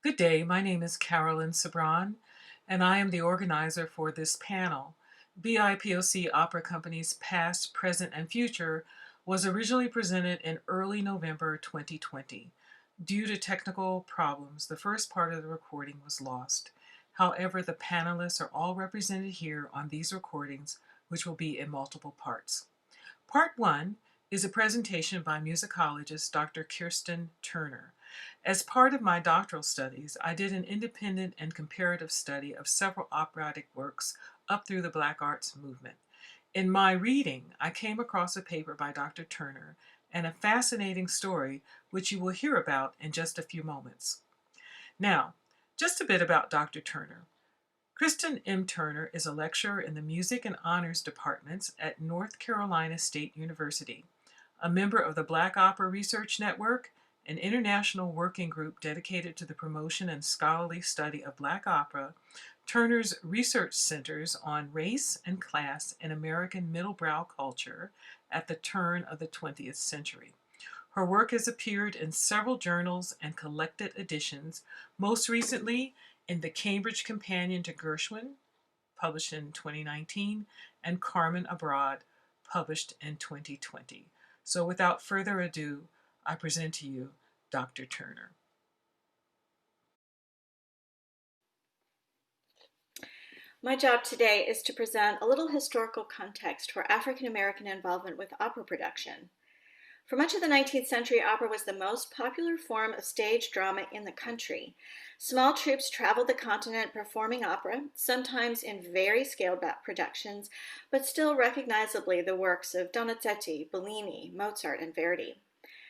Good day, my name is Carolyn Sebron, and I am the organizer for this panel. BIPOC Opera Company's Past, Present, and Future was originally presented in early November 2020. Due to technical problems, the first part of the recording was lost. However, the panelists are all represented here on these recordings, which will be in multiple parts. Part 1 is a presentation by musicologist Dr. Kristen Turner. As part of my doctoral studies, I did an independent and comparative study of several operatic works up through the Black arts movement. In my reading, I came across a paper by Dr. Turner and a fascinating story which you will hear about in just a few moments. Now, just a bit about Dr. Turner. Kristen M. Turner is a lecturer in the Music and Honors Departments at North Carolina State University, a member of the Black Opera Research Network, an international working group dedicated to the promotion and scholarly study of Black opera. Turner's research centers on race and class in American middle-brow culture at the turn of the 20th century. Her work has appeared in several journals and collected editions, most recently in the Cambridge Companion to Gershwin, published in 2019, and Carmen Abroad, published in 2020. So without further ado, I present to you Dr. Turner. My job today is to present a little historical context for African American involvement with opera production. For much of the 19th century, opera was the most popular form of stage drama in the country. Small troupes traveled the continent performing opera, sometimes in very scaled-back productions, but still recognizably the works of Donizetti, Bellini, Mozart, and Verdi.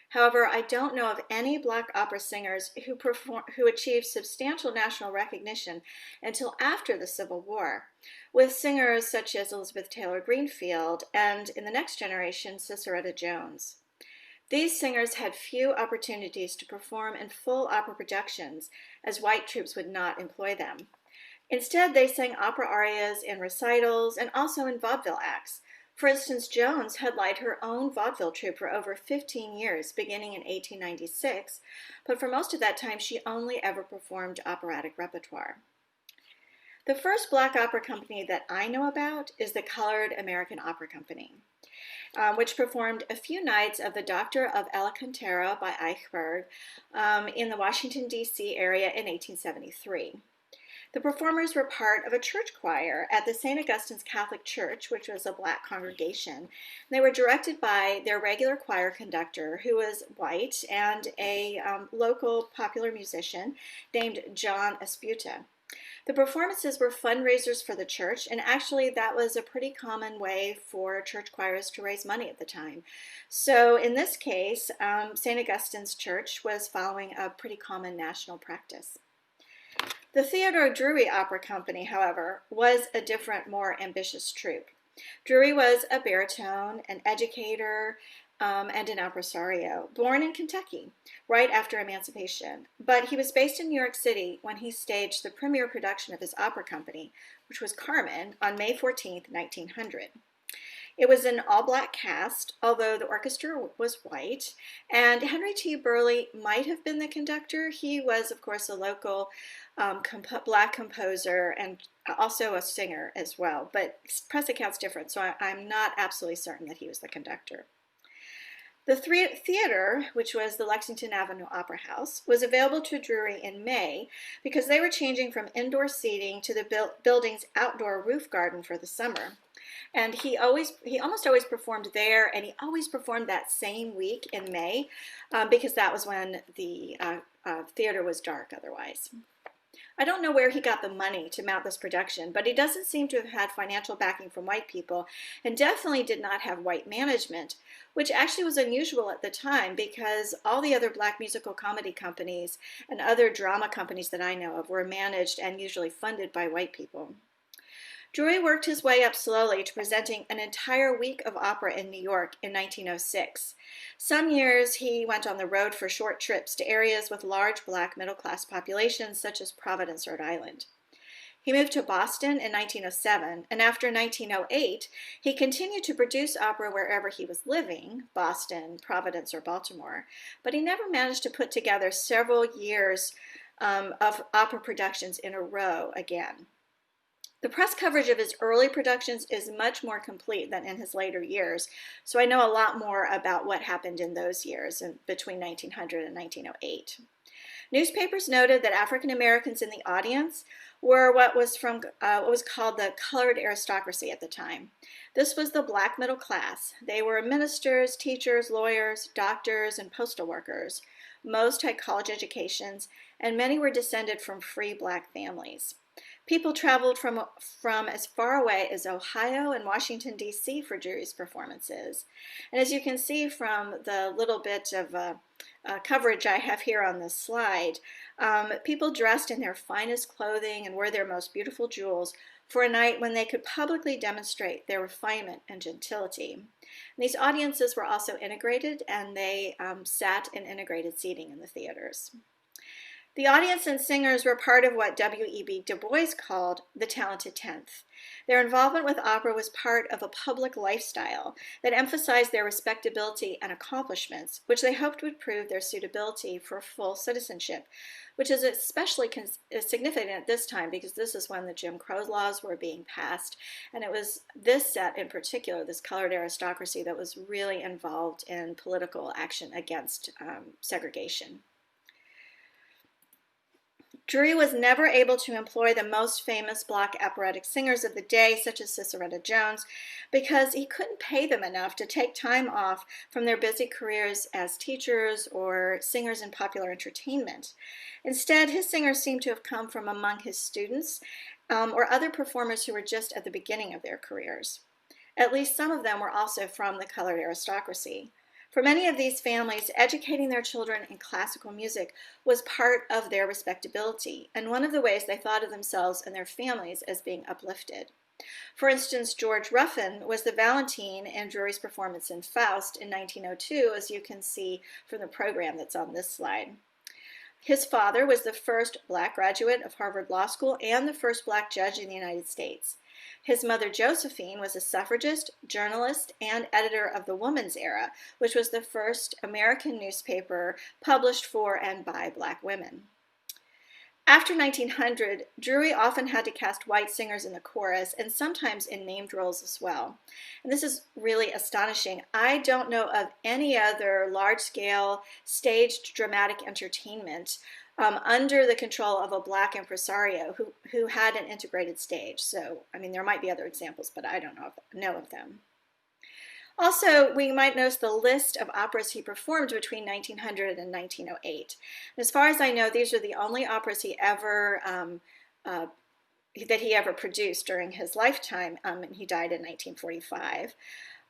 However, I don't know of any Black opera singers who achieved substantial national recognition until after the Civil War, with singers such as Elizabeth Taylor Greenfield and, in the next generation, Ciceretta Jones. These singers had few opportunities to perform in full opera productions, as white troupes would not employ them. Instead, they sang opera arias in recitals and also in vaudeville acts. For instance, Jones had led her own vaudeville troupe for over 15 years, beginning in 1896, but for most of that time she only ever performed operatic repertoire. The first Black opera company that I know about is the Colored American Opera Company, which performed a few nights of The Doctor of Alcantara by Eichberg in the Washington, D.C. area in 1873. The performers were part of a church choir at the St. Augustine's Catholic Church, which was a Black congregation. They were directed by their regular choir conductor, who was white, and a local popular musician named John Esputa. The performances were fundraisers for the church, and actually that was a pretty common way for church choirs to raise money at the time. So in this case, St. Augustine's Church was following a pretty common national practice. The Theodore Drury Opera Company, however, was a different, more ambitious troupe. Drury was a baritone, an educator, and an impresario, born in Kentucky right after emancipation. But he was based in New York City when he staged the premiere production of his opera company, which was Carmen, on May 14, 1900. It was an all-Black cast, although the orchestra was white, and Henry T. Burley might have been the conductor. He was, of course, a local Black composer and also a singer as well, but press account's different, so I'm not absolutely certain that he was the conductor. The theater, which was the Lexington Avenue Opera House, was available to Drury in May because they were changing from indoor seating to the building's outdoor roof garden for the summer. And he almost always performed there, and he always performed that same week in May because that was when the theater was dark otherwise. I don't know where he got the money to mount this production, but he doesn't seem to have had financial backing from white people, and definitely did not have white management, which actually was unusual at the time because all the other Black musical comedy companies and other drama companies that I know of were managed and usually funded by white people. Drury worked his way up slowly to presenting an entire week of opera in New York in 1906. Some years he went on the road for short trips to areas with large Black middle-class populations such as Providence, Rhode Island. He moved to Boston in 1907, and after 1908, he continued to produce opera wherever he was living, Boston, Providence, or Baltimore, but he never managed to put together several years of opera productions in a row again. The press coverage of his early productions is much more complete than in his later years, so I know a lot more about what happened in those years between 1900 and 1908. Newspapers noted that African Americans in the audience were what was called the colored aristocracy at the time. This was the black middle class. They were ministers, teachers, lawyers, doctors, and postal workers. Most had college educations, and many were descended from free black families. People traveled from as far away as Ohio and Washington, D.C. for Drury's performances. And as you can see from the little bit of coverage I have here on this slide, people dressed in their finest clothing and wore their most beautiful jewels for a night when they could publicly demonstrate their refinement and gentility. And these audiences were also integrated, and they sat in integrated seating in the theaters. The audience and singers were part of what W.E.B. Du Bois called the talented tenth. Their involvement with opera was part of a public lifestyle that emphasized their respectability and accomplishments, which they hoped would prove their suitability for full citizenship, which is especially significant at this time because this is when the Jim Crow laws were being passed, and it was this set in particular, this colored aristocracy, that was really involved in political action against segregation. Drury was never able to employ the most famous black operatic singers of the day, such as Ciceretta Jones, because he couldn't pay them enough to take time off from their busy careers as teachers or singers in popular entertainment. Instead, his singers seem to have come from among his students or other performers who were just at the beginning of their careers. At least some of them were also from the colored aristocracy. For many of these families, educating their children in classical music was part of their respectability, and one of the ways they thought of themselves and their families as being uplifted. For instance, George Ruffin was the Valentine in Drury's performance in Faust in 1902, as you can see from the program that's on this slide. His father was the first black graduate of Harvard Law School and the first black judge in the United States. His mother, Josephine, was a suffragist, journalist, and editor of the Woman's Era, which was the first American newspaper published for and by black women. After 1900, Drury often had to cast white singers in the chorus and sometimes in named roles as well. And this is really astonishing. I don't know of any other large-scale staged dramatic entertainment under the control of a black impresario who had an integrated stage. So, I mean, there might be other examples, but I don't know of them. Also, we might notice the list of operas he performed between 1900 and 1908. And as far as I know, these are the only operas he ever produced during his lifetime, and he died in 1945.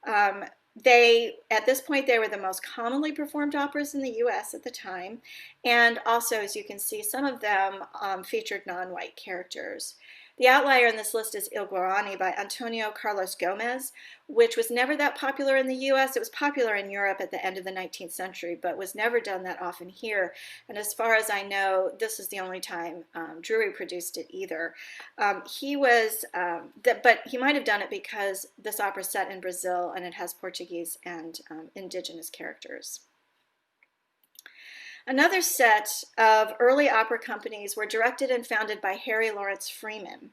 At this point, they were the most commonly performed operas in the U.S. at the time, and also, as you can see, some of them featured non-white characters. The outlier in this list is Il Guarani by Antonio Carlos Gomez, which was never that popular in the U.S. It was popular in Europe at the end of the 19th century, but was never done that often here. And as far as I know, this is the only time Drury produced it either. But he might have done it because this opera is set in Brazil and it has Portuguese and indigenous characters. Another set of early opera companies were directed and founded by Harry Lawrence Freeman.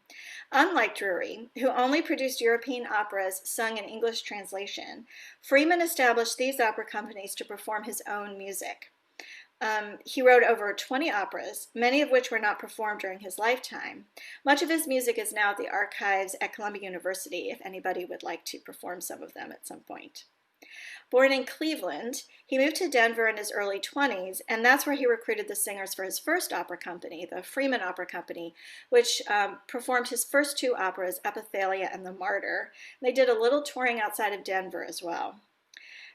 Unlike Drury, who only produced European operas sung in English translation, Freeman established these opera companies to perform his own music. He wrote over 20 operas, many of which were not performed during his lifetime. Much of his music is now at the archives at Columbia University, if anybody would like to perform some of them at some point. Born in Cleveland, he moved to Denver in his early 20s, and that's where he recruited the singers for his first opera company, the Freeman Opera Company, which performed his first two operas, Epithalia and The Martyr. They did a little touring outside of Denver as well.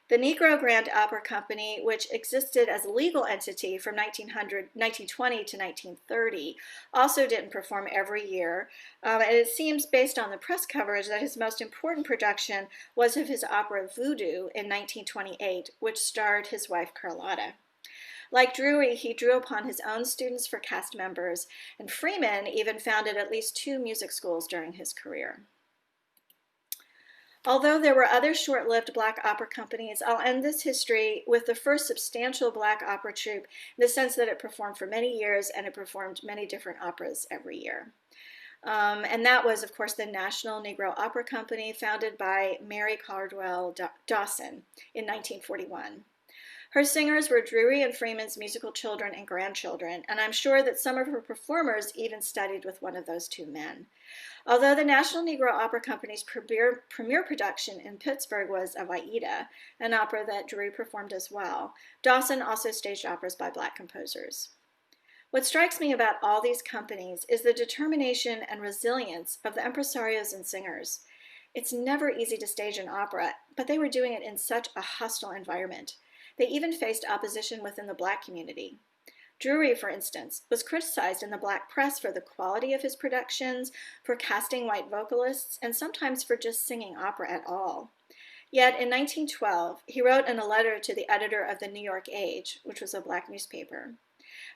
The Negro Grand Opera Company, which existed as a legal entity from 1920 to 1930, also didn't perform every year. And it seems, based on the press coverage, that his most important production was of his opera Voodoo in 1928, which starred his wife Carlotta. Like Drury, he drew upon his own students for cast members, and Freeman even founded at least 2 music schools during his career. Although there were other short-lived black opera companies, I'll end this history with the first substantial black opera troupe in the sense that it performed for many years and it performed many different operas every year. And that was, of course, the National Negro Opera Company, founded by Mary Cardwell Dawson in 1941. Her singers were Drury and Freeman's musical children and grandchildren, and I'm sure that some of her performers even studied with one of those two men. Although the National Negro Opera Company's premiere production in Pittsburgh was of Aida, an opera that Drury performed as well, Dawson also staged operas by black composers. What strikes me about all these companies is the determination and resilience of the impresarios and singers. It's never easy to stage an opera, but they were doing it in such a hostile environment. They even faced opposition within the black community. Drury, for instance, was criticized in the black press for the quality of his productions, for casting white vocalists, and sometimes for just singing opera at all. Yet in 1912, he wrote in a letter to the editor of the New York Age, which was a black newspaper,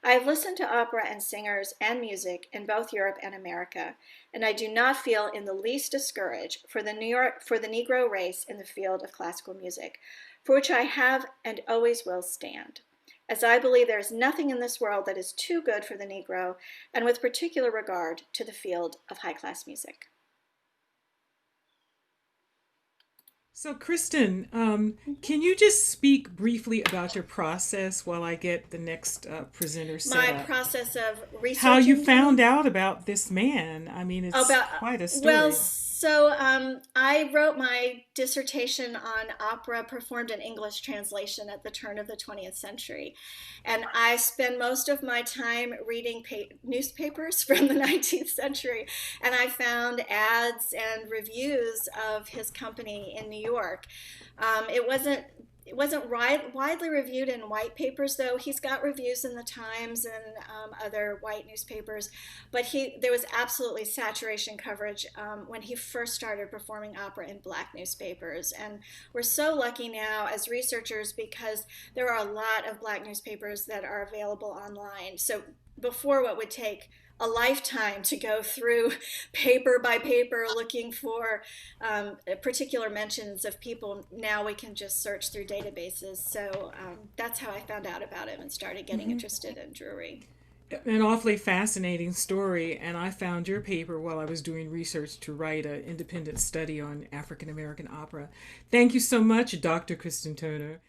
"I have listened to opera and singers and music in both Europe and America, and I do not feel in the least discouraged for the Negro race in the field of classical music, for which I have and always will stand, as I believe there is nothing in this world that is too good for the Negro, and with particular regard to the field of high-class music." So, Kristen, can you just speak briefly about your process while I get the next presenter set My up? process of researching How you him? found out about this man? I mean, it's quite a story. Well, so I wrote my dissertation on opera performed in English translation at the turn of the 20th century. And I spend most of my time reading newspapers from the 19th century. And I found ads and reviews of his company in New York. It wasn't widely reviewed in white papers, though. He's got reviews in the Times and other white newspapers, but there was absolutely saturation coverage when he first started performing opera in black newspapers. And we're so lucky now as researchers because there are a lot of black newspapers that are available online. So before, what would take a lifetime to go through paper by paper looking for particular mentions of people, now we can just search through databases. So that's how I found out about him and started getting interested in Drury. An awfully fascinating story, and I found your paper while I was doing research to write an independent study on African American opera. Thank you so much, Dr. Kristen Turner.